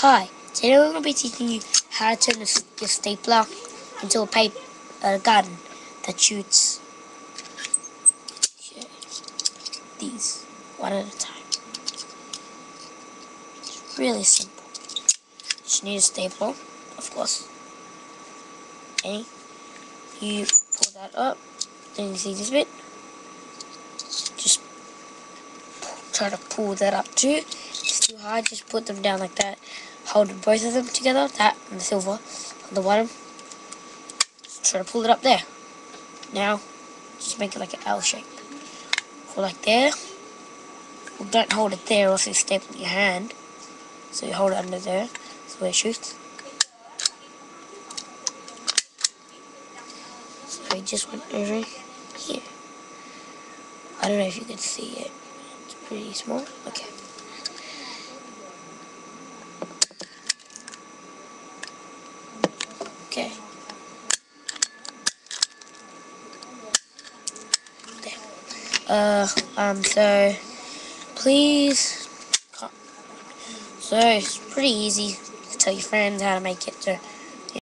Hi, today we're going to be teaching you how to turn your stapler into a gun that shoots these one at a time. It's really simple. You just need a stapler, of course. Okay, you pull that up, then you see this bit. Just try to pull that up too. If it's too hard, just put them down like that. Hold both of them together, that and the silver on the bottom. Try to pull it up there. Now, just make it like an L shape. Hold like there. Well, don't hold it there or else you staple your hand. So you hold it under there. That's where it shoots. So I just went over here. I don't know if you can see it. It's pretty small. Okay. Okay. There. So please. So it's pretty easy to tell your friends how to make it. So